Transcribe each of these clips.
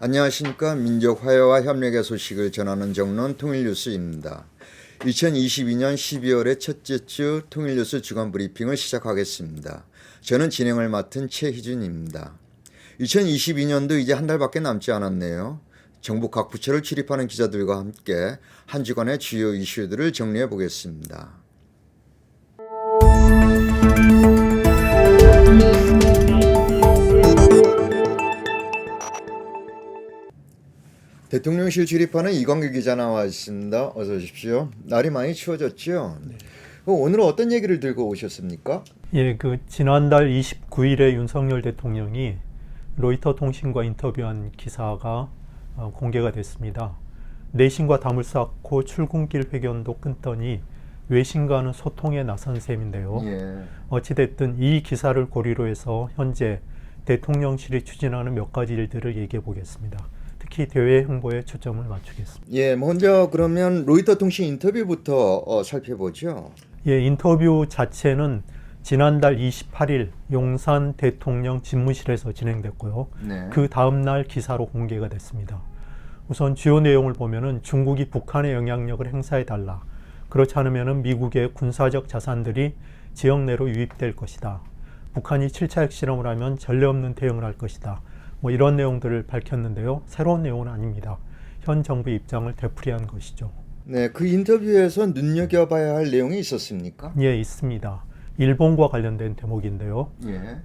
안녕하십니까. 민족 화해와 협력의 소식을 전하는 정론 통일뉴스입니다. 2022년 12월의 첫째 주 통일뉴스 주간 브리핑을 시작하겠습니다. 저는 진행을 맡은 최희준입니다. 2022년도 이제 한 달밖에 남지 않았네요. 정부 각 부처를 출입하는 기자들과 함께 한 주간의 주요 이슈들을 정리해 보겠습니다. 대통령실 출입하는 이광규 기자 나와 있습니다. 어서 오십시오. 날이 많이 추워졌죠? 네. 오늘은 어떤 얘기를 들고 오셨습니까? 지난달 29일에 윤석열 대통령이 로이터 통신과 인터뷰한 기사가 공개가 됐습니다. 내신과 담을 쌓고 출근길 회견도 끊더니 외신과는 소통에 나선 셈인데요. 어찌됐든 이 기사를 고리로 해서 현재 대통령실이 추진하는 몇 가지 일들을 얘기해 보겠습니다. 특히 대외 홍보에 초점을 맞추겠습니다. 먼저 그러면 로이터 통신 인터뷰부터 살펴보죠. 인터뷰 자체는 지난달 28일 용산 대통령 집무실에서 진행됐고요. 그 다음 날 기사로 공개가 됐습니다. 우선 주요 내용을 보면은 중국이 북한의 영향력을 행사해달라. 그렇지 않으면은 미국의 군사적 자산들이 지역 내로 유입될 것이다. 북한이 7차 핵실험을 하면 전례 없는 대응을 할 것이다. 이런 내용들을 밝혔는데요. 새로운 내용은 아닙니다. 현 정부의 입장을 되풀이한 것이죠. 네, 그 인터뷰에서 눈여겨봐야 할 내용이 있었습니까? 있습니다. 일본과 관련된 대목인데요.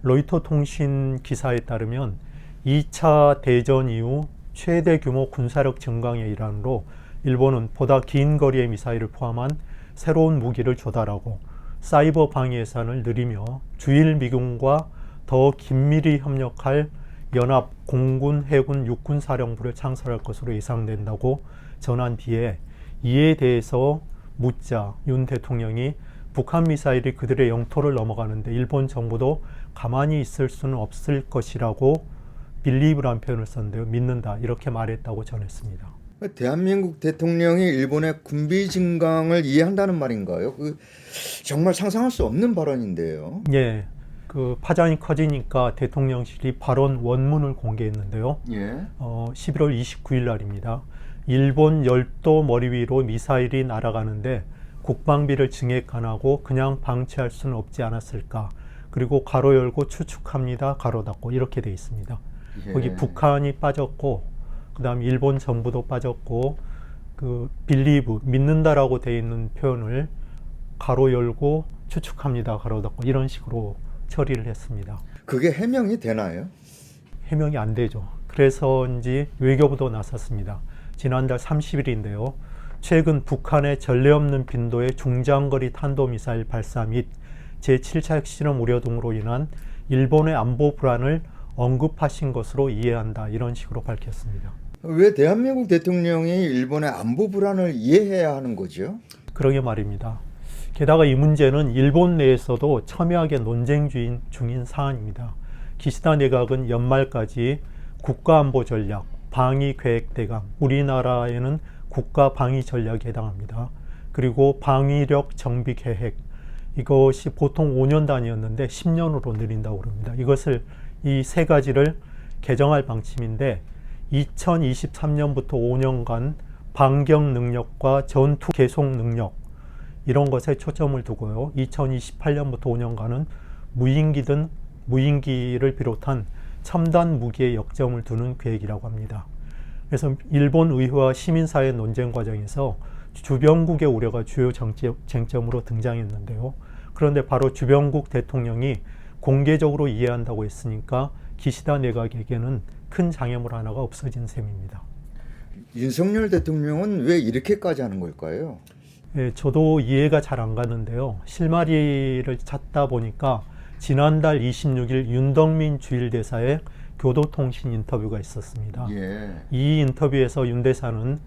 로이터 통신 기사에 따르면 2차 대전 이후 최대 규모 군사력 증강의 일환으로 일본은 보다 긴 거리의 미사일을 포함한 새로운 무기를 조달하고 사이버 방위 예산을 늘리며 주일 미군과 더 긴밀히 협력할 연합 공군, 해군, 육군 사령부를 창설할 것으로 예상된다고 전한 뒤에 이에 대해서 묻자 윤 대통령이 북한 미사일이 그들의 영토를 넘어가는데 일본 정부도 가만히 있을 수는 없을 것이라고 빌리브란 표현을 썼는데요. 믿는다 이렇게 말했다고 전했습니다. 대한민국 대통령이 일본의 군비 증강을 이해한다는 말인가요? 정말 상상할 수 없는 발언인데요. 파장이 커지니까 대통령실이 발언 원문을 공개했는데요. 11월 29일 날입니다. 일본 열도 머리 위로 미사일이 날아가는데 국방비를 증액 안 하고 그냥 방치할 수는 없지 않았을까. 그리고 가로 열고 추측합니다. 가로 닫고 이렇게 돼 있습니다. 거기 북한이 빠졌고 그 다음 일본 정부도 빠졌고 빌리브 믿는다라고 돼 있는 표현을 가로 열고 추측합니다. 가로 닫고 이런 식으로 처리를 했습니다. 그게 해명이 되나요? 해명이 안 되죠. 그래서인지 외교부도 나섰습니다. 지난달 30일인데요. 최근 북한의 전례 없는 빈도의 중장거리 탄도미사일 발사 및 제7차 핵실험 우려 등으로 인한 일본의 안보 불안을 언급하신 것으로 이해한다. 이런 식으로 밝혔습니다. 왜 대한민국 대통령이 일본의 안보 불안을 이해해야 하는 거죠? 그러게 말입니다. 게다가 이 문제는 일본 내에서도 첨예하게 논쟁 중인 사안입니다. 기시다 내각은 연말까지 국가안보 전략, 방위계획 대강, 우리나라에는 국가방위전략에 해당합니다. 그리고 방위력 정비 계획, 이것이 보통 5년 단위였는데 10년으로 늘린다고 그럽니다. 이 세 가지를 개정할 방침인데 2023년부터 5년간 반경 능력과 전투 계속 능력 이런 것에 초점을 두고요. 2028년부터 5년간은 무인기를 비롯한 첨단 무기에 역점을 두는 계획이라고 합니다. 그래서 일본 의회와 시민사회 논쟁 과정에서 주변국의 우려가 주요 쟁점으로 등장했는데요. 그런데 바로 주변국 대통령이 공개적으로 이해한다고 했으니까 기시다 내각에게는 큰 장애물 하나가 없어진 셈입니다. 윤석열 대통령은 왜 이렇게까지 하는 걸까요? 저도 이해가 잘 안 가는데요. 실마리를 찾다 보니까 지난달 26일 윤덕민 주일대사의 교도통신 인터뷰가 있었습니다. 이 인터뷰에서 윤 대사는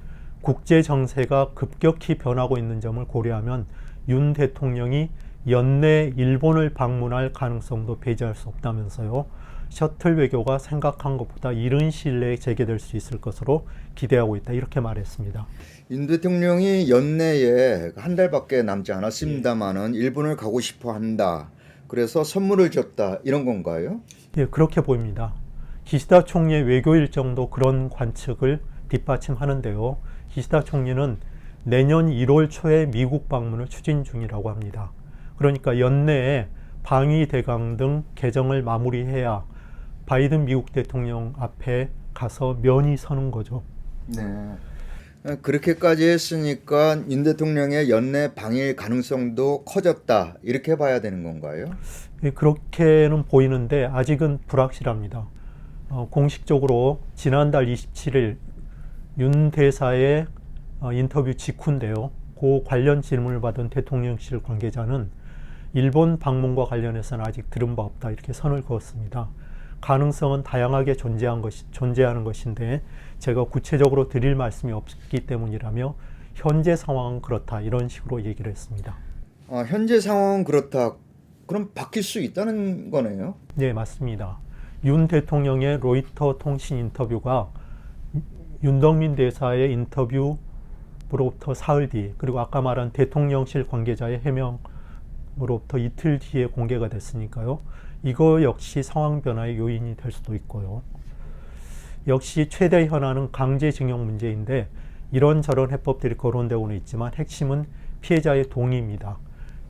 국제 정세가 급격히 변하고 있는 점을 고려하면 윤 대통령이 연내 일본을 방문할 가능성도 배제할 수 없다면서요. 셔틀 외교가 생각한 것보다 이른 시일 내에 재개될 수 있을 것으로 기대하고 있다. 이렇게 말했습니다. 윤 대통령이 연내에 한 달밖에 남지 않았습니다만은 일본을 가고 싶어 한다. 그래서 선물을 줬다. 이런 건가요? 그렇게 보입니다. 기시다 총리의 외교 일정도 그런 관측을 뒷받침하는데요. 기시다 총리는 내년 1월 초에 미국 방문을 추진 중이라고 합니다. 그러니까 연내에 방위 대강 등 개정을 마무리해야 바이든 미국 대통령 앞에 가서 면이 서는 거죠. 네. 그렇게까지 했으니까 윤 대통령의 연내 방일 가능성도 커졌다 이렇게 봐야 되는 건가요? 그렇게는 보이는데 아직은 불확실합니다. 공식적으로 지난달 27일 윤 대사의 인터뷰 직후인데요. 그 관련 질문을 받은 대통령실 관계자는 일본 방문과 관련해서는 아직 들은 바 없다 이렇게 선을 그었습니다. 가능성은 다양하게 존재하는 것인데 제가 구체적으로 드릴 말씀이 없기 때문이라며 현재 상황은 그렇다 이런 식으로 얘기를 했습니다. 현재 상황은 그렇다. 그럼 바뀔 수 있다는 거네요? 네, 맞습니다. 윤 대통령의 로이터 통신 인터뷰가 윤덕민 대사의 인터뷰로부터 사흘 뒤, 그리고 아까 말한 대통령실 관계자의 해명으로부터 이틀 뒤에 공개가 됐으니까요. 이거 역시 상황 변화의 요인이 될 수도 있고요. 역시 최대 현안은 강제징용 문제인데 이런저런 해법들이 거론되고는 있지만 핵심은 피해자의 동의입니다.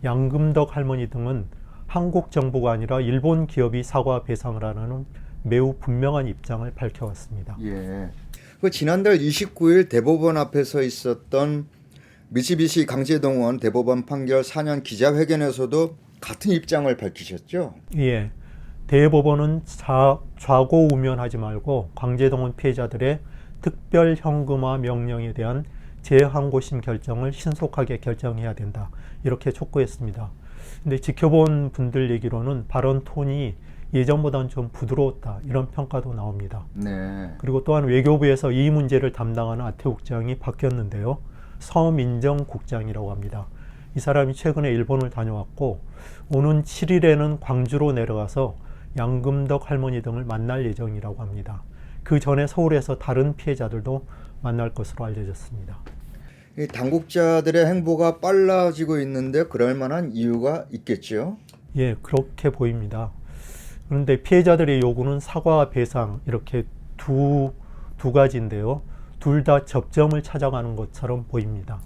양금덕 할머니 등은 한국 정부가 아니라 일본 기업이 사과 배상을 하라는 매우 분명한 입장을 밝혀왔습니다. 예. 그 지난달 29일 대법원 앞에서 있었던 미쓰비시 강제동원 대법원 판결 4년 기자회견에서도 같은 입장을 밝히셨죠? 예. 대법원은 좌고우면하지 말고 강제동원 피해자들의 특별 현금화 명령에 대한 재항고심 결정을 신속하게 결정해야 된다. 이렇게 촉구했습니다. 근데 지켜본 분들 얘기로는 발언 톤이 예전보다는 좀 부드러웠다. 이런 평가도 나옵니다. 네. 그리고 또한 외교부에서 이 문제를 담당하는 아태국장이 바뀌었는데요. 서민정국장이라고 합니다. 이 사람이 최근에 일본을 다녀왔고 오는 7일에는 광주로 내려가서 양금덕 할머니 등을 만날 예정이라고 합니다. 그 전에 서울에서 다른 피해자들도 만날 것으로 알려졌습니다. 이 당국자들의 행보가 빨라지고 있는데 그럴 만한 이유가 있겠죠? 예, 그렇게 보입니다. 그런데 피해자들의 요구는 사과와 배상 이렇게 두 가지인데요. 둘 다 접점을 찾아가는 것처럼 보입니다.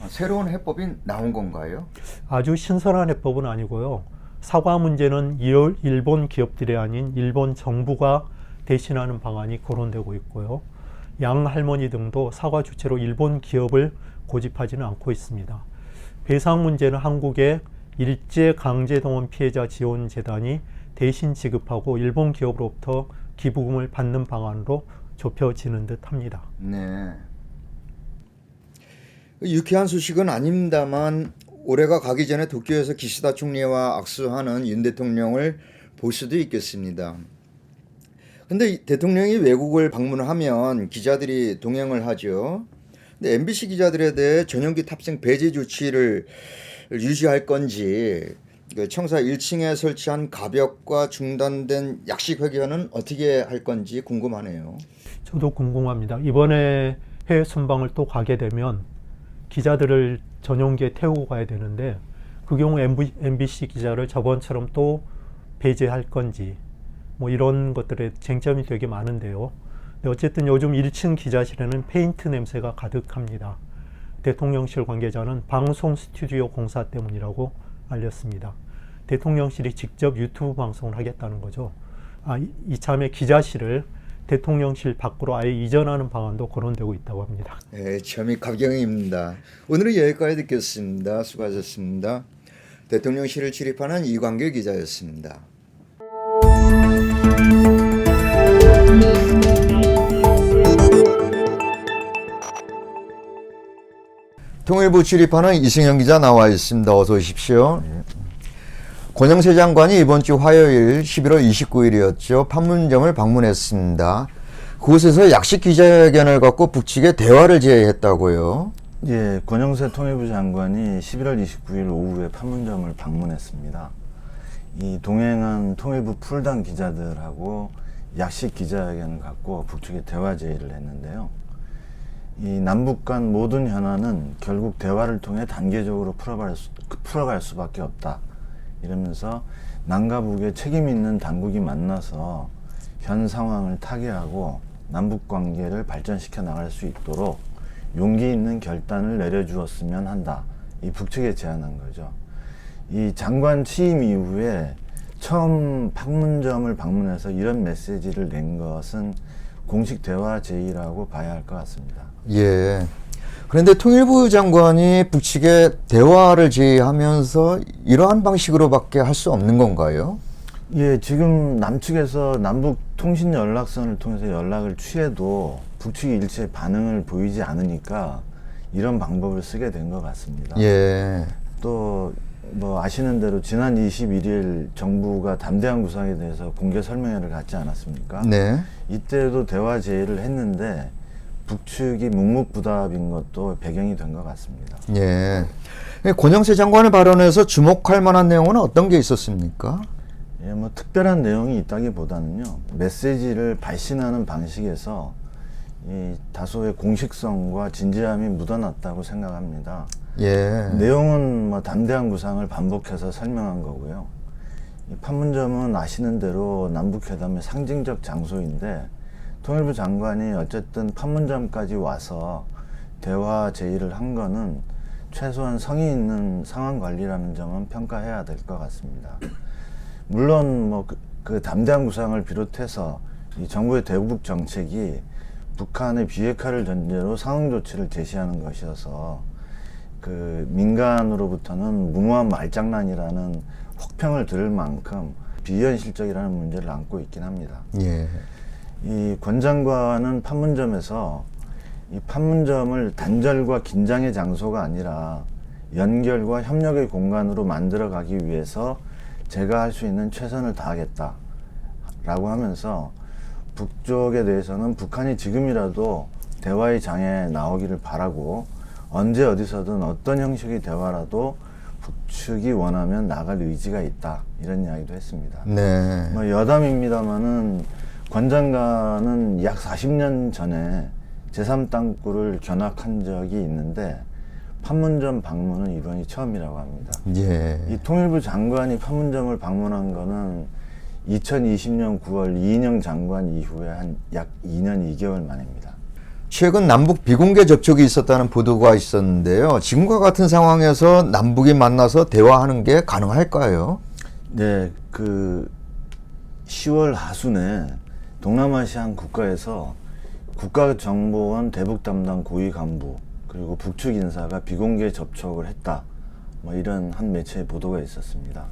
새로운 해법이 나온 건가요? 아주 신선한 해법은 아니고요. 사과 문제는 일본 기업들이 아닌 일본 정부가 대신하는 방안이 거론되고 있고요. 양 할머니 등도 사과 주체로 일본 기업을 고집하지는 않고 있습니다. 배상 문제는 한국의 일제 강제동원 피해자 지원 재단이 대신 지급하고 일본 기업으로부터 기부금을 받는 방안으로 좁혀지는 듯합니다. 네. 유쾌한 소식은 아닙니다만 올해가 가기 전에 도쿄에서 기시다 총리와 악수하는 윤 대통령을 볼 수도 있겠습니다. 근데 대통령이 외국을 방문하면 기자들이 동행을 하죠. 근데 MBC 기자들에 대해 전용기 탑승 배제 조치를 유지할 건지, 청사 1층에 설치한 가벽과 중단된 약식 회견은 어떻게 할 건지 궁금하네요. 저도 궁금합니다. 이번에 해외 순방을 또 가게 되면 기자들을 전용기에 태우고 가야 되는데 그 경우 MBC 기자를 저번처럼 또 배제할 건지 뭐 이런 것들에 쟁점이 되게 많은데요. 근데 어쨌든 요즘 1층 기자실에는 페인트 냄새가 가득합니다. 대통령실 관계자는 방송 스튜디오 공사 때문이라고 알렸습니다. 대통령실이 직접 유튜브 방송을 하겠다는 거죠. 이참에 기자실을 대통령실 밖으로 아예 이전하는 방안도 거론되고 있다고 합니다. 네, 점이 가경입니다. 오늘은 여기까지 듣겠습니다. 수고하셨습니다. 대통령실을 출입하는 이광길 기자였습니다. 통일부 출입하는 이승현 기자 나와 있습니다. 어서 오십시오. 네. 권영세 장관이 이번 주 화요일 11월 29일이었죠. 판문점을 방문했습니다. 그곳에서 약식 기자회견을 갖고 북측에 대화를 제의했다고요. 예, 권영세 통일부 장관이 11월 29일 오후에 판문점을 방문했습니다. 이 동행한 통일부 풀당 기자들하고 약식 기자회견을 갖고 북측에 대화 제의를 했는데요. 이 남북 간 모든 현안은 결국 대화를 통해 단계적으로 풀어갈 수밖에 없다. 이러면서 남과 북의 책임 있는 당국이 만나서 현 상황을 타개하고 남북 관계를 발전시켜 나갈 수 있도록 용기 있는 결단을 내려주었으면 한다. 이 북측에 제안한 거죠. 이 장관 취임 이후에 처음 판문점을 방문해서 이런 메시지를 낸 것은 공식 대화 제의라고 봐야 할 것 같습니다. 예. 그런데 통일부 장관이 북측에 대화를 제의하면서 이러한 방식으로밖에 할 수 없는 건가요? 예, 지금 남측에서 남북 통신 연락선을 통해서 연락을 취해도 북측이 일체 반응을 보이지 않으니까 이런 방법을 쓰게 된 것 같습니다. 예. 또 뭐 아시는 대로 지난 21일 정부가 담대한 구상에 대해서 공개 설명회를 갖지 않았습니까? 네. 이때도 대화 제의를 했는데 북측이 묵묵부답인 것도 배경이 된 것 같습니다. 예. 권영세 장관의 발언에서 주목할 만한 내용은 어떤 게 있었습니까? 예, 뭐 특별한 내용이 있다기보다는요, 메시지를 발신하는 방식에서 이 다소의 공식성과 진지함이 묻어났다고 생각합니다. 예. 내용은 뭐 담대한 구상을 반복해서 설명한 거고요. 이 판문점은 아시는 대로 남북회담의 상징적 장소인데 통일부 장관이 어쨌든 판문점까지 와서 대화 제의를 한 거는 최소한 성의 있는 상황 관리라는 점은 평가해야 될 것 같습니다. 물론 뭐 그 담대한 구상을 비롯해서 이 정부의 대북 정책이 북한의 비핵화를 전제로 상응 조치를 제시하는 것이어서 그 민간으로부터는 무모한 말장난이라는 혹평을 들을 만큼 비현실적이라는 문제를 안고 있긴 합니다. 예. 이 권 장관은 판문점에서 이 판문점을 단절과 긴장의 장소가 아니라 연결과 협력의 공간으로 만들어가기 위해서 제가 할 수 있는 최선을 다하겠다 라고 하면서 북쪽에 대해서는 북한이 지금이라도 대화의 장에 나오기를 바라고 언제 어디서든 어떤 형식의 대화라도 북측이 원하면 나갈 의지가 있다 이런 이야기도 했습니다. 네. 뭐 여담입니다만은 권 장관은 약 40년 전에 제3땅굴을 견학한 적이 있는데 판문점 방문은 이번이 처음이라고 합니다. 예. 이 통일부 장관이 판문점을 방문한 거는 2020년 9월 이인영 장관 이후에 한 약 2년 2개월 만입니다. 최근 남북 비공개 접촉이 있었다는 보도가 있었는데요. 지금과 같은 상황에서 남북이 만나서 대화하는 게 가능할까요? 네, 그 10월 하순에 동남아시아 한 국가에서 국가정보원 대북 담당 고위 간부 그리고 북측 인사가 비공개 접촉을 했다. 뭐 이런 한 매체의 보도가 있었습니다.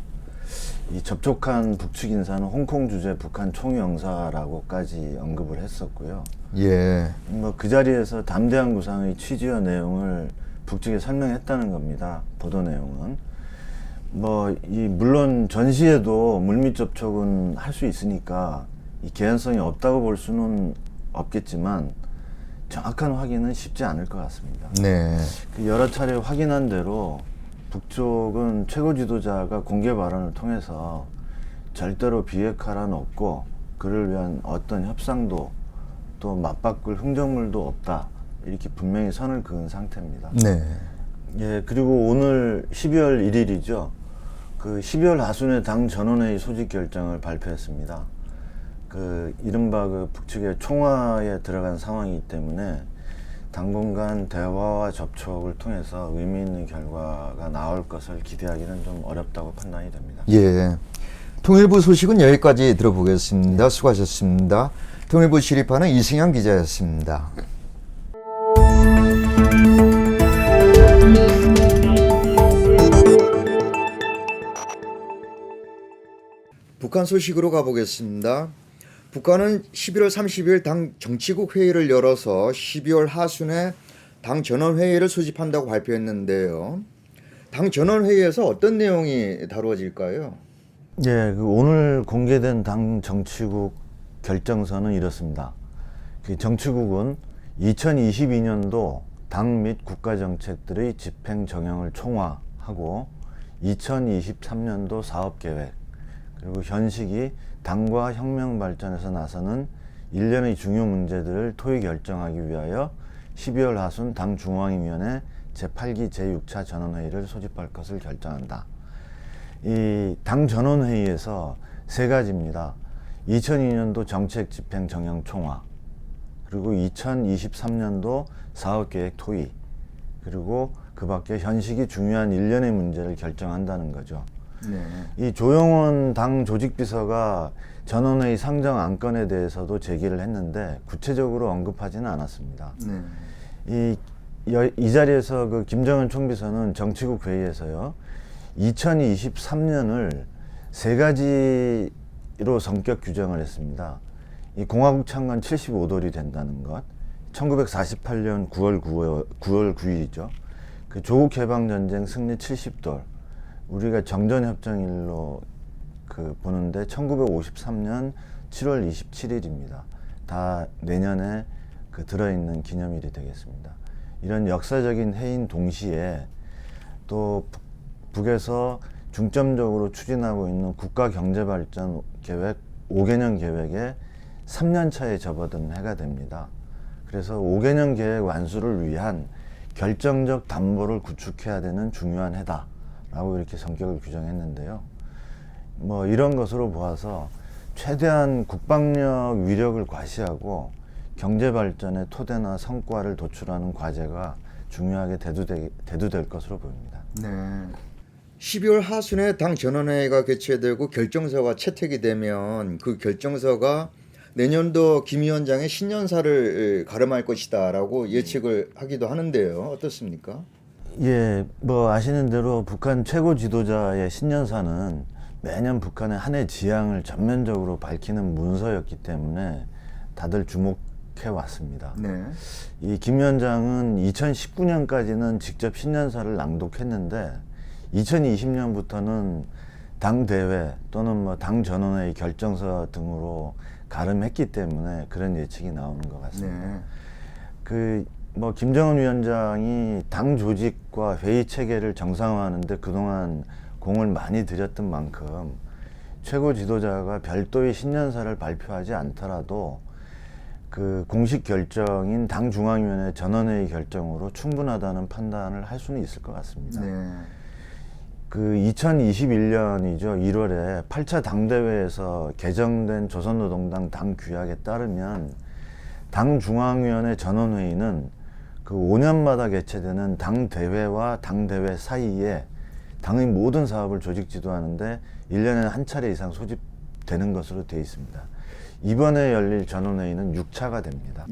이 접촉한 북측 인사는 홍콩 주재 북한 총영사라고까지 언급을 했었고요. 예. 뭐 그 자리에서 담대한 구상의 취지와 내용을 북측에 설명했다는 겁니다. 보도 내용은. 뭐 물론 전시에도 물밑 접촉은 할 수 있으니까 이 개연성이 없다고 볼 수는 없겠지만 정확한 확인은 쉽지 않을 것 같습니다. 네. 그 여러 차례 확인한 대로 북쪽은 최고 지도자가 공개 발언을 통해서 절대로 비핵화란 없고 그를 위한 어떤 협상도 또 맞바꿀 흥정물도 없다 이렇게 분명히 선을 그은 상태입니다. 네. 예, 그리고 오늘 12월 1일이죠. 그 12월 하순에 당 전원회의 소집 결정을 발표했습니다. 그 이른바 그 북측의 총화에 들어간 상황이기 때문에 당분간 대화와 접촉을 통해서 의미 있는 결과가 나올 것을 기대하기는 좀 어렵다고 판단이 됩니다. 예. 통일부 소식은 여기까지 들어보겠습니다. 수고하셨습니다. 통일부 시립하는 이승현 기자였습니다. 북한 소식으로 가보겠습니다. 북한은 11월 30일 당 정치국 회의를 열어서 12월 하순에 당 전원회의를 소집한다고 발표했는데요. 당 전원회의에서 어떤 내용이 다루어질까요? 예, 그 오늘 공개된 당 정치국 결정서는 이렇습니다. 그 정치국은 2022년도 당 및 국가정책들의 집행 정형을 총화하고 2023년도 사업계획 그리고 현 시기 당과 혁명 발전에서 나서는 일련의 중요 문제들을 토의 결정하기 위하여 12월 하순 당 중앙위원회 제8기 제6차 전원회의를 소집할 것을 결정한다. 이 당 전원회의에서 세 가지입니다. 2002년도 정책 집행 정형 총화, 그리고 2023년도 사업계획 토의, 그리고 그 밖에 현식이 중요한 일련의 문제를 결정한다는 거죠. 이 조용원 당 조직비서가 전원회의 상정 안건에 대해서도 제기를 했는데 구체적으로 언급하지는 않았습니다. 이 자리에서 그 김정은 총비서는 정치국 회의에서요, 2023년을 세 가지로 성격 규정을 했습니다. 이 공화국 창건 75돌이 된다는 것, 1948년 9월 9일이죠. 그 조국 해방 전쟁 승리 70돌, 우리가 정전협정일로 그 보는데 1953년 7월 27일입니다. 다 내년에 그 들어있는 기념일이 되겠습니다. 이런 역사적인 해인 동시에 또 북에서 중점적으로 추진하고 있는 국가경제발전 계획 5개년 계획에 3년 차에 접어든 해가 됩니다. 그래서 5개년 계획 완수를 위한 결정적 담보를 구축해야 되는 중요한 해다라고 이렇게 성격을 규정했는데요. 뭐 이런 것으로 보아서 최대한 국방력 위력을 과시하고 경제발전의 토대나 성과를 도출하는 과제가 중요하게 대두될 것으로 보입니다. 12월 하순에 당 전원회의가 개최되고 결정서가 채택이 되면 그 결정서가 내년도 김 위원장의 신년사를 가름할 것이다라고 예측을 하기도 하는데요. 어떻습니까? 예, 뭐 아시는 대로 북한 최고 지도자의 신년사는 매년 북한의 한 해 지향을 전면적으로 밝히는 문서였기 때문에 다들 주목해 왔습니다. 이 김 위원장은 2019년까지는 직접 신년사를 낭독했는데 2020년부터는 당 대회 또는 뭐 당 전원회의 결정서 등으로 가름했기 때문에 그런 예측이 나오는 것 같습니다. 그 뭐 김정은 위원장이 당 조직과 회의 체계를 정상화하는데 그동안 공을 많이 들였던 만큼 최고 지도자가 별도의 신년사를 발표하지 않더라도 그 공식 결정인 당 중앙위원회 전원회의 결정으로 충분하다는 판단을 할 수는 있을 것 같습니다. 그 2021년이죠. 1월에 8차 당대회에서 개정된 조선노동당 당 규약에 따르면 당 중앙위원회 전원회의는 그 5년마다 개최되는 당 대회와 당 대회 사이에 당의 모든 사업을 조직 지도하는데 1년에 한 차례 이상 소집되는 것으로 되어 있습니다. 이번에 열릴 전원회의는 6차가 됩니다.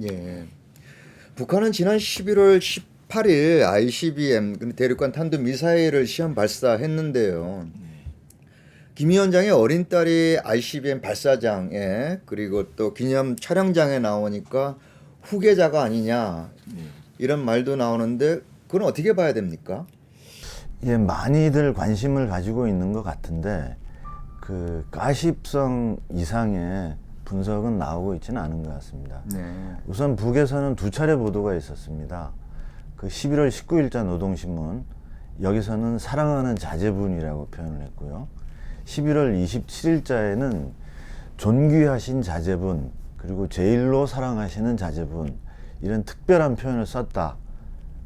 북한은 지난 11월 18일 ICBM 대륙간 탄도 미사일을 시험 발사했는데요. 김 위원장의 어린 딸이 ICBM 발사장에 그리고 또 기념 촬영장에 나오니까 후계자가 아니냐 이런 말도 나오는데 그건 어떻게 봐야 됩니까? 예, 많이들 관심을 가지고 있는 것 같은데 그 가십성 이상의 분석은 나오고 있지는 않은 것 같습니다. 우선 북에서는 두 차례 보도가 있었습니다. 그 11월 19일자 노동신문, 여기서는 사랑하는 자제분이라고 표현을 했고요. 11월 27일자에는 존귀하신 자제분, 그리고 제일로 사랑하시는 자제분, 이런 특별한 표현을 썼다.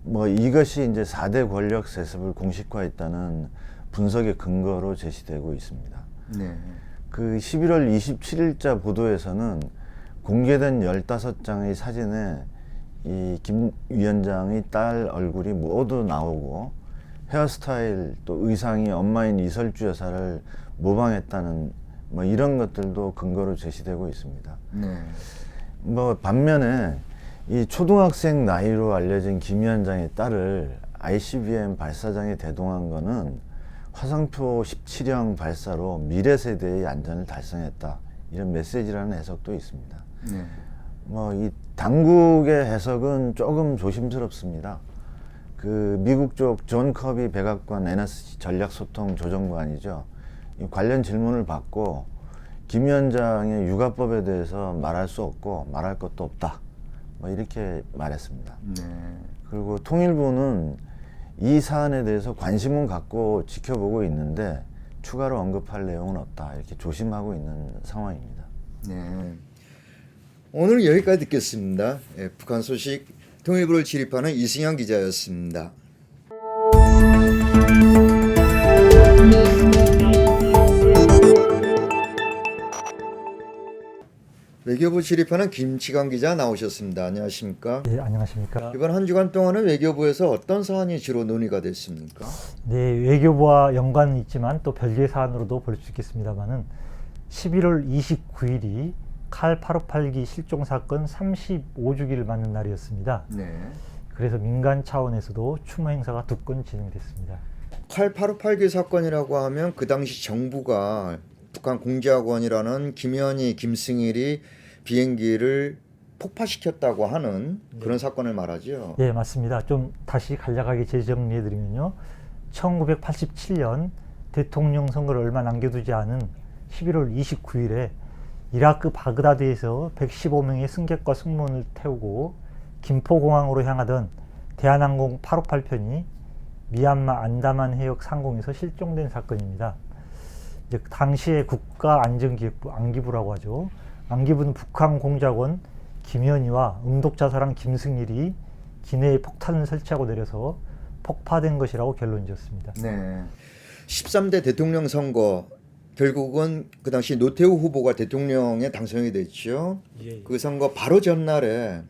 뭐 이것이 이제 4대 권력 세습을 공식화했다는 분석의 근거로 제시되고 있습니다. 그 11월 27일자 보도에서는 공개된 15장의 사진에 이 김 위원장의 딸 얼굴이 모두 나오고 헤어스타일 또 의상이 엄마인 이설주 여사를 모방했다는 뭐 이런 것들도 근거로 제시되고 있습니다. 뭐 반면에 이 초등학생 나이로 알려진 김 위원장의 딸을 ICBM 발사장에 대동한 거는 화성표 17형 발사로 미래 세대의 안전을 달성했다, 이런 메시지라는 해석도 있습니다. 뭐 이 당국의 해석은 조금 조심스럽습니다. 그 미국 쪽 존 커비 백악관 NSC 전략소통조정관이죠. 이 관련 질문을 받고 김 위원장의 육아법에 대해서 말할 수 없고 말할 것도 없다, 뭐 이렇게 말했습니다. 그리고 통일부는 이 사안에 대해서 관심은 갖고 지켜보고 있는데 추가로 언급할 내용은 없다, 이렇게 조심하고 있는 상황입니다. 오늘 여기까지 듣겠습니다. 북한 소식 통일부를 진입하는 이승현 기자였습니다. 외교부 출입하는 김치광 기자 나오셨습니다. 안녕하십니까? 네, 안녕하십니까? 이번 한 주간 동안은 외교부에서 어떤 사안이 주로 논의가 됐습니까? 네, 외교부와 연관은 있지만 또 별개의 사안으로도 볼 수 있겠습니다만은 11월 29일이 칼 858기 실종 사건 35주기를 맞는 날이었습니다. 네. 그래서 민간 차원에서도 추모 행사가 2건 진행됐습니다. 칼 858기 사건이라고 하면 그 당시 정부가 북한 공작원이라는 김현희, 김승일이 비행기를 폭파시켰다고 하는 그런 사건을 말하죠. 예, 맞습니다. 좀 다시 간략하게 재정리해드리면요. 1987년 대통령 선거를 얼마 남겨두지 않은 11월 29일에 이라크 바그다드에서 115명의 승객과 승무원을 태우고 김포공항으로 향하던 대한항공 858편이 미얀마 안다만 해역 상공에서 실종된 사건입니다. 이제 당시에 국가안전기획부 안기부라고 하죠. 안기부는 북한 공작원 김현희와 음독자사랑 김승일이 기내에 폭탄을 설치하고 내려서 폭파된 것이라고 결론 지었습니다. 네. 13대 대통령 선거 결국은 그 당시 노태우 후보가 대통령에 당선이 됐죠. 그 선거 바로 전날에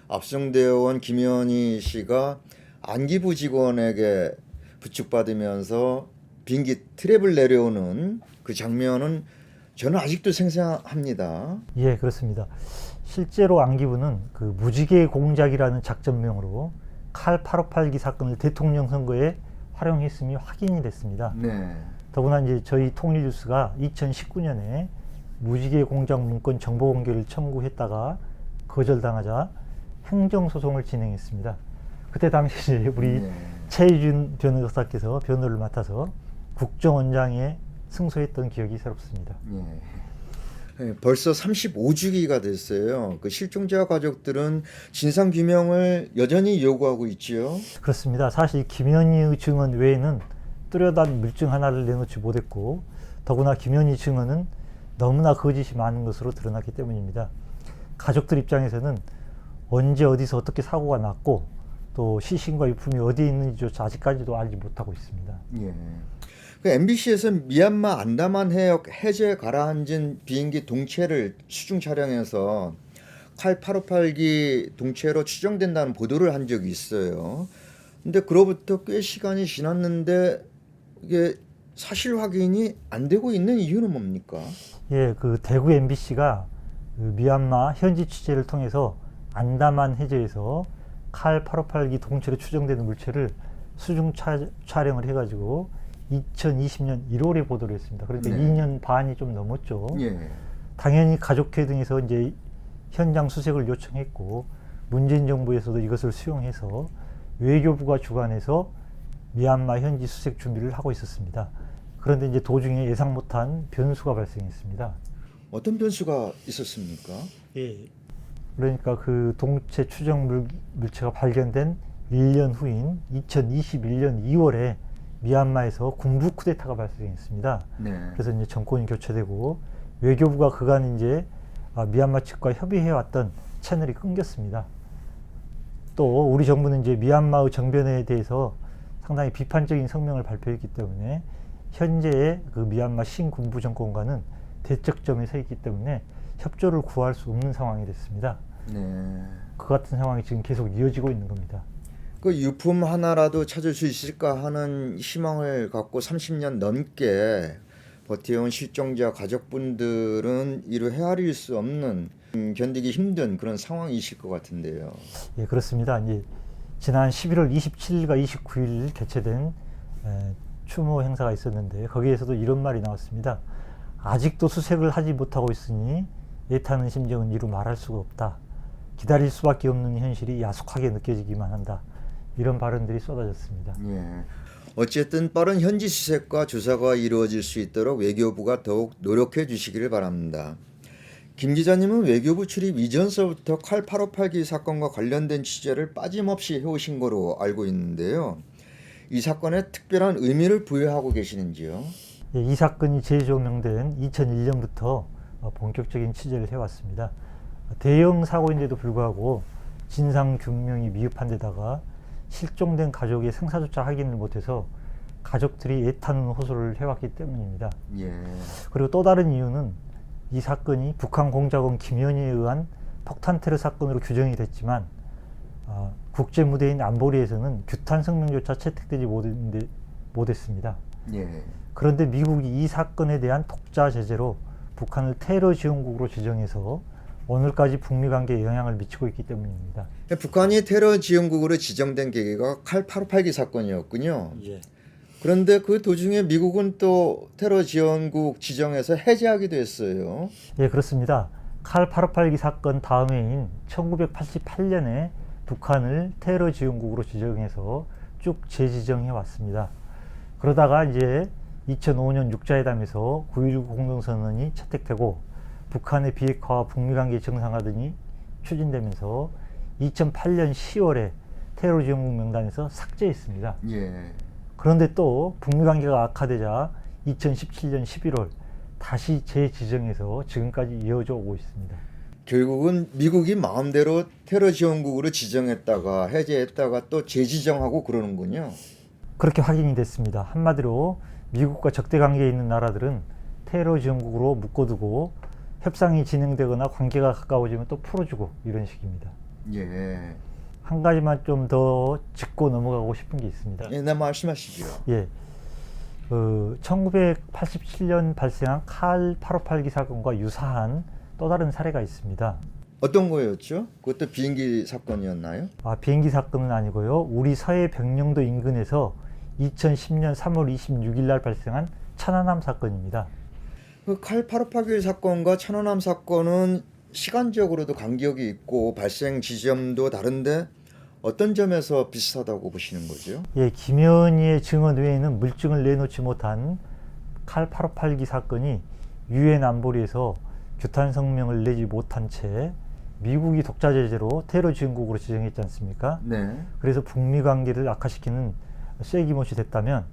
압송되어 온 김현희 씨가 안기부 직원에게 부축받으면서 비행기 트랩을 내려오는 그 장면은 저는 아직도 생생합니다. 예, 그렇습니다. 실제로 안기부는 그 무지개 공작이라는 작전명으로 칼 858기 사건을 대통령 선거에 활용했음이 확인이 됐습니다. 네. 더구나 이제 저희 통일뉴스가 2019년에 무지개 공작 문건 정보 공개를 청구했다가 거절당하자 행정소송을 진행했습니다. 그때 당시 우리 네. 최희준 변호사께서 변호를 맡아서 국정원장에 승소했던 기억이 새롭습니다. 네, 벌써 35주기가 됐어요. 그 실종자 가족들은 진상 규명을 여전히 요구하고 있지요. 그렇습니다. 사실 김현희 증언 외에는 뚜렷한 물증 하나를 내놓지 못했고 더구나 김현희 증언은 너무나 거짓이 많은 것으로 드러났기 때문입니다. 가족들 입장에서는 언제 어디서 어떻게 사고가 났고 또 시신과 유품이 어디에 있는지조차 아직까지도 알지 못하고 있습니다. 예. 그 MBC에서 미얀마 안다만 해역 해제 가라앉은 비행기 동체를 수중 촬영해서 칼 858기 동체로 추정된다는 보도를 한 적이 있어요. 근데 그로부터 꽤 시간이 지났는데 이게 사실 확인이 안 되고 있는 이유는 뭡니까? 예, 그 대구 MBC가 그 미얀마 현지 취재를 통해서 안다만 해저에서 칼 858기 동체로 추정되는 물체를 수중 촬영을 해가지고 2020년 1월에 보도를 했습니다. 그러니까 네. 2년 반이 좀 넘었죠. 예. 당연히 가족회 등에서 이제 현장 수색을 요청했고 문재인 정부에서도 이것을 수용해서 외교부가 주관해서 미얀마 현지 수색 준비를 하고 있었습니다. 그런데 이제 도중에 예상 못한 변수가 발생했습니다. 어떤 변수가 있었습니까? 예. 그러니까 그 동체 추정 물체가 발견된 1년 후인 2021년 2월에 미얀마에서 군부 쿠데타가 발생했습니다. 네. 그래서 이제 정권이 교체되고 외교부가 그간 이제 미얀마 측과 협의해왔던 채널이 끊겼습니다. 또 우리 정부는 이제 미얀마의 정변에 대해서 상당히 비판적인 성명을 발표했기 때문에 현재의 그 미얀마 신군부 정권과는 대척점에 서 있기 때문에 협조를 구할 수 없는 상황이 됐습니다. 네. 그 같은 상황이 지금 계속 이어지고 있는 겁니다. 그 유품 하나라도 찾을 수 있을까 하는 희망을 갖고 30년 넘게 버텨온 실종자 가족분들은 이루 헤아릴 수 없는 견디기 힘든 그런 상황이실 것 같은데요. 예, 그렇습니다. 이제 지난 11월 27일과 29일 개최된 추모 행사가 있었는데 거기에서도 이런 말이 나왔습니다. 아직도 수색을 하지 못하고 있으니 애타는 심정은 이루 말할 수가 없다. 기다릴 수밖에 없는 현실이 야속하게 느껴지기만 한다. 이런 발언들이 쏟아졌습니다. 예. 어쨌든 빠른 현지 수색과 조사가 이루어질 수 있도록 외교부가 더욱 노력해 주시기를 바랍니다. 김 기자님은 외교부 출입 이전서부터 칼 858기 사건과 관련된 취재를 빠짐없이 해오신 거로 알고 있는데요. 이 사건에 특별한 의미를 부여하고 계시는지요? 예, 이 사건이 재조명된 2001년부터 본격적인 취재를 해왔습니다. 대형 사고인데도 불구하고 진상 규명이 미흡한 데다가 실종된 가족의 생사조차 확인을 못해서 가족들이 애타는 호소를 해왔기 때문입니다. 예. 그리고 또 다른 이유는 이 사건이 북한 공작원 김현희에 의한 폭탄 테러 사건으로 규정이 됐지만 국제 무대인 안보리에서는 규탄 성명조차 채택되지 못했습니다. 예. 그런데 미국이 이 사건에 대한 독자 제재로 북한을 테러 지원국으로 지정해서 오늘까지 북미 관계에 영향을 미치고 있기 때문입니다. 북한이 테러 지원국으로 지정된 계기가 칼 858기 사건이었군요. 예. 그런데 그 도중에 미국은 또 테러 지원국 지정해서 해제하기도 했어요. 예, 그렇습니다. 칼 858기 사건 다음 해인 1988년에 북한을 테러 지원국으로 지정해서 쭉 재지정해 왔습니다. 그러다가 이제 2005년 육자회담에서 9.19 공동선언이 채택되고 북한의 비핵화와 북미 관계 정상화 등이 추진되면서 2008년 10월에 테러 지원국 명단에서 삭제했습니다. 예. 그런데 또 북미 관계가 악화되자 2017년 11월 다시 재지정해서 지금까지 이어져 오고 있습니다. 결국은 미국이 마음대로 테러 지원국으로 지정했다가 해제했다가 또 재지정하고 그러는군요. 그렇게 확인이 됐습니다. 한마디로 미국과 적대 관계에 있는 나라들은 테러 지원국으로 묶어두고 협상이 진행되거나 관계가 가까워지면 또 풀어주고 이런 식입니다. 예. 한 가지만 좀 더 짚고 넘어가고 싶은 게 있습니다. 예, 네, 말씀하시죠. 예. 1987년 발생한 칼 858기 사건과 유사한 또 다른 사례가 있습니다. 어떤 거였죠? 그것도 비행기 사건이었나요? 비행기 사건은 아니고요. 우리 서해 병령도 인근에서 2010년 3월 26일 날 발생한 천안함 사건입니다. 그 칼 858기 사건과 천안함 사건은 시간적으로도 간격이 있고 발생 지점도 다른데 어떤 점에서 비슷하다고 보시는 거죠? 예, 김현희의 증언 외에는 물증을 내놓지 못한 칼 858기 사건이 유엔 안보리에서 규탄 성명을 내지 못한 채 미국이 독자 제재로 테러 지원국으로 지정했지 않습니까? 네. 그래서 북미 관계를 악화시키는 쐐기못이 됐다면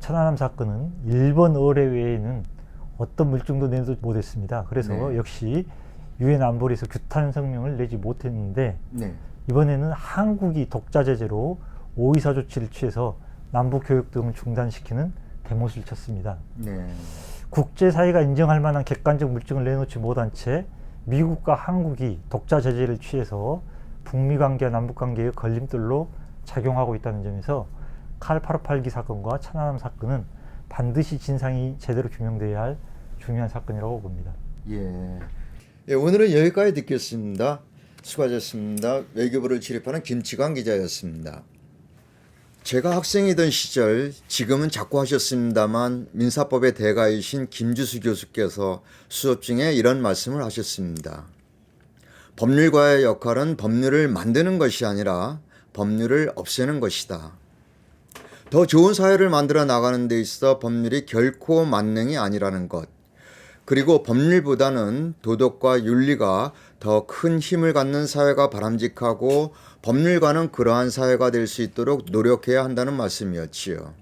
천안함 사건은 일본 의뢰 외에는 어떤 물증도 내지 못했습니다. 그래서 네. 역시 유엔 안보리에서 규탄 성명을 내지 못했는데 네. 이번에는 한국이 독자 제재로 오이사 조치를 취해서 남북 교육 등을 중단시키는 대못을 쳤습니다. 네. 국제사회가 인정할 만한 객관적 물증을 내놓지 못한 채 미국과 한국이 독자 제재를 취해서 북미 관계와 남북 관계의 걸림돌로 작용하고 있다는 점에서 칼 858기 사건과 천안함 사건은 반드시 진상이 제대로 규명돼야 할 중요한 사건이라고 봅니다. 예. 예, 오늘은 여기까지 듣겠습니다. 수고하셨습니다. 외교부를 출입하는 김치광 기자였습니다. 제가 학생이던 시절, 지금은 작고하셨습니다만 민사법의 대가이신 김주수 교수께서 수업 중에 이런 말씀을 하셨습니다. 법률가의 역할은 법률을 만드는 것이 아니라 법률을 없애는 것이다. 더 좋은 사회를 만들어 나가는 데 있어 법률이 결코 만능이 아니라는 것. 그리고 법률보다는 도덕과 윤리가 더 큰 힘을 갖는 사회가 바람직하고 법률가는 그러한 사회가 될 수 있도록 노력해야 한다는 말씀이었지요.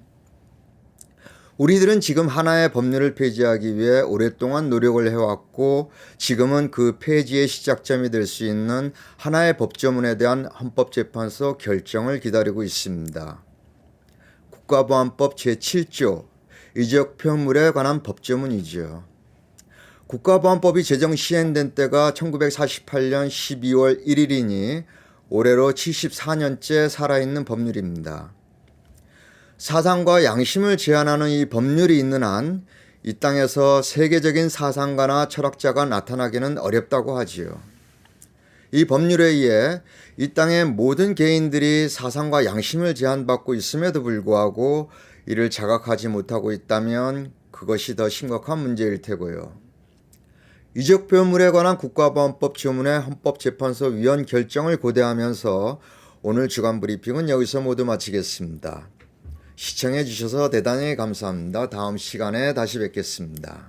우리들은 지금 하나의 법률을 폐지하기 위해 오랫동안 노력을 해왔고 지금은 그 폐지의 시작점이 될 수 있는 하나의 법조문에 대한 헌법재판소 결정을 기다리고 있습니다. 국가보안법 제7조 이적표물에 관한 법조문이죠. 국가보안법이 제정 시행된 때가 1948년 12월 1일이니 올해로 74년째 살아있는 법률입니다. 사상과 양심을 제한하는 이 법률이 있는 한 이 땅에서 세계적인 사상가나 철학자가 나타나기는 어렵다고 하지요. 이 법률에 의해 이 땅의 모든 개인들이 사상과 양심을 제한받고 있음에도 불구하고 이를 자각하지 못하고 있다면 그것이 더 심각한 문제일 테고요. 이적표물에 관한 국가보안법 조문의 헌법재판소 위원 결정을 고대하면서 오늘 주간 브리핑은 여기서 모두 마치겠습니다. 시청해 주셔서 대단히 감사합니다. 다음 시간에 다시 뵙겠습니다.